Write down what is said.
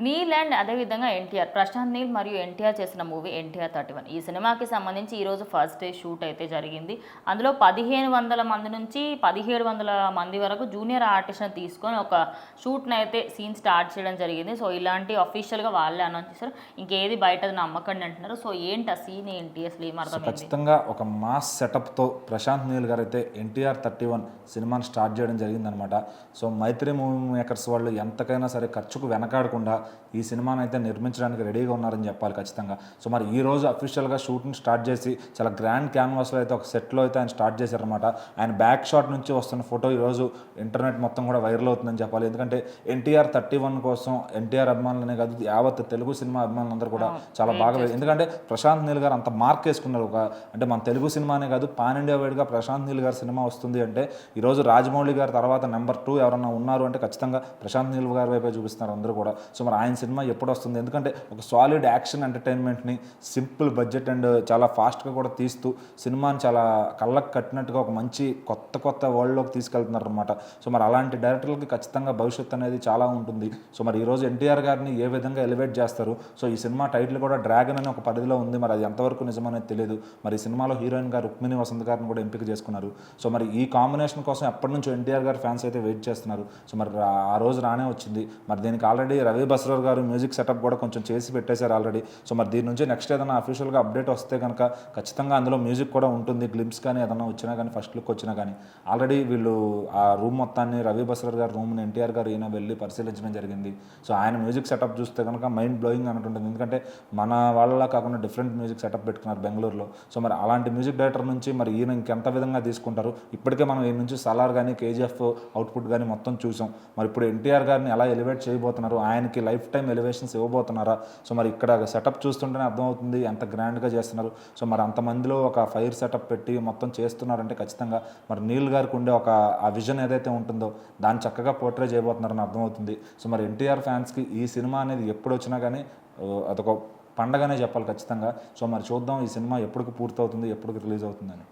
Neel and అదేవిధంగా ఎన్టీఆర్, ప్రశాంత్ నీల్ మరియు ఎన్టీఆర్ చేసిన మూవీ ఎన్టీఆర్ 31. ఈ సినిమాకి సంబంధించి ఈరోజు ఫస్ట్ డే షూట్ అయితే జరిగింది. అందులో 1500 మంది నుంచి 1700 మంది వరకు జూనియర్ ఆర్టిస్ట్ని తీసుకొని ఒక షూట్ని అయితే సీన్ స్టార్ట్ చేయడం జరిగింది. సో ఇలాంటి అఫీషియల్గా వాళ్ళే అనౌన్స్ చేశారు. ఇంకేది బయట నమ్మకండి అంటున్నారు. సో ఏంటి ఆ సీన్ ఏంటి అసలు ఏమర్థం? ఖచ్చితంగా ఒక మాస్ సెటప్తో ప్రశాంత్ నీల్ గారు అయితే ఎన్టీఆర్ 31 సినిమాని స్టార్ట్ చేయడం జరిగిందనమాట. సో మైత్రి మూవీ మేకర్స్ వాళ్ళు ఎంతకైనా సరే ఖర్చుకు వెనకాడకుండా ఈ సినిమాని అయితే నిర్మించడానికి రెడీగా ఉన్నారని చెప్పాలి ఖచ్చితంగా. సో మరి ఈ రోజు అఫీషియల్గా షూటింగ్ స్టార్ట్ చేసి చాలా గ్రాండ్ క్యాన్వాస్లో అయితే ఒక సెట్లో అయితే ఆయన స్టార్ట్ చేశారనమాట. ఆయన బ్యాక్ షాట్ నుంచి వస్తున్న ఫోటో ఈరోజు ఇంటర్నెట్ మొత్తం కూడా వైరల్ అవుతుందని చెప్పాలి. ఎందుకంటే ఎన్టీఆర్ 31 కోసం ఎన్టీఆర్ అభిమానులనే కాదు, యావత్ తెలుగు సినిమా అభిమానులందరూ కూడా చాలా బాగా, ఎందుకంటే ప్రశాంత్ నీల్ గారు అంత మార్క్ వేసుకున్నారు. అంటే మన తెలుగు సినిమానే కాదు, పాన్ ఇండియా వైడ్గా ప్రశాంత్ నీల్ గారి సినిమా వస్తుంది అంటే ఈరోజు రాజమౌళి గారి తర్వాత నెంబర్ 2 ఎవరన్నా ఉన్నారు అంటే ఖచ్చితంగా ప్రశాంత్ నీల్ గారి వైపే చూపిస్తున్నారు అందరూ కూడా. సో మరి ఆయన సినిమా ఎప్పుడు వస్తుంది? ఎందుకంటే ఒక సాలిడ్ యాక్షన్ ఎంటర్టైన్మెంట్ని సింపుల్ బడ్జెట్ అండ్ చాలా ఫాస్ట్గా కూడా తీస్తూ సినిమాని చాలా కళ్ళకు కట్టినట్టుగా ఒక మంచి కొత్త వరల్డ్లోకి తీసుకెళ్తున్నారు అనమాట. సో మరి అలాంటి డైరెక్టర్లకి ఖచ్చితంగా భవిష్యత్తు అనేది చాలా ఉంటుంది. సో మరి ఈరోజు ఎన్టీఆర్ గారిని ఏ విధంగా ఎలివేట్ చేస్తారు? సో ఈ సినిమా టైటిల్ కూడా డ్రాగన్ అని ఒక పరిధిలో ఉంది. మరి అది ఎంతవరకు నిజమనేది తెలియదు. మరి ఈ సినిమాలో హీరోయిన్ గారు రుక్మిణి వసంత్ గారిని కూడా ఎంపిక చేసుకున్నారు. సో మరి ఈ కాంబినేషన్ కోసం ఎప్పటి నుంచో ఎన్టీఆర్ గారి ఫ్యాన్స్ అయితే వెయిట్ చేస్తున్నారు. సో మరి ఆ రోజు రానే వచ్చింది. మరి దీనికి ఆల్రెడీ రవి బస్రర్ గారు మ్యూజిక్ సెటప్ కూడా కొంచెం చేసి పెట్టేశారు ఆల్రెడీ. సో మరి దీని నుంచి నెక్స్ట్ ఏదైనా అఫీషియల్గా అప్డేట్ వస్తే కనుక ఖచ్చితంగా అందులో మ్యూజిక్ కూడా ఉంటుంది. గ్లిమ్స్ కానీ ఏదైనా వచ్చినా కానీ, ఫస్ట్ లుక్ వచ్చినా కానీ ఆల్రెడీ వీళ్ళు ఆ రూమ్ మొత్తాన్ని, రవి బస్రర్ గారి రూమ్ని ఎన్టీఆర్ గారు ఈయన వెళ్ళి పరిశీలించడం జరిగింది. సో ఆయన మ్యూజిక్ సెటప్ చూస్తే కనుక మైండ్ బ్లోయింగ్ అన్నట్టుంటుంది. ఎందుకంటే మన వాళ్ళలా కాకుండా డిఫరెంట్ మ్యూజిక్ సెటప్ పెట్టుకున్నారు బెంగళూరులో. సో మరి అలాంటి మ్యూజిక్ డైరెక్టర్ నుంచి మరి ఈయన ఇంకెంత విధంగా తీసుకుంటారు? ఇప్పటికే మనం ఈయన నుంచి సలార్ కానీ, కేజీఎఫ్ అవుట్పుట్ కానీ మొత్తం చూసాం. మరి ఇప్పుడు ఎన్టీఆర్ గారిని ఎలా ఎలివేట్ చేయబోతున్నారు? ఆయనకి లైఫ్ టైం ఎలివేషన్స్ ఇవ్వబోతున్నారా? సో మరి ఇక్కడ సెటప్ చూస్తుంటేనే అర్థమవుతుంది ఎంత గ్రాండ్గా చేస్తున్నారు. సో మరి అంతమందిలో ఒక ఫైర్ సెటప్ పెట్టి మొత్తం చేస్తున్నారంటే ఖచ్చితంగా మరి నీల్ గారికి ఉండే ఒక ఆ విజన్ ఏదైతే ఉంటుందో దాన్ని చక్కగా పోర్ట్రే చేయబోతున్నారని అర్థమవుతుంది. సో మరి ఎన్టీఆర్ ఫ్యాన్స్కి ఈ సినిమా అనేది ఎప్పుడు వచ్చినా కానీ అదొక పండగనే చెప్పాలి ఖచ్చితంగా. సో మరి చూద్దాం ఈ సినిమా ఎప్పటికి పూర్తవుతుంది, ఎప్పటికి రిలీజ్ అవుతుందని.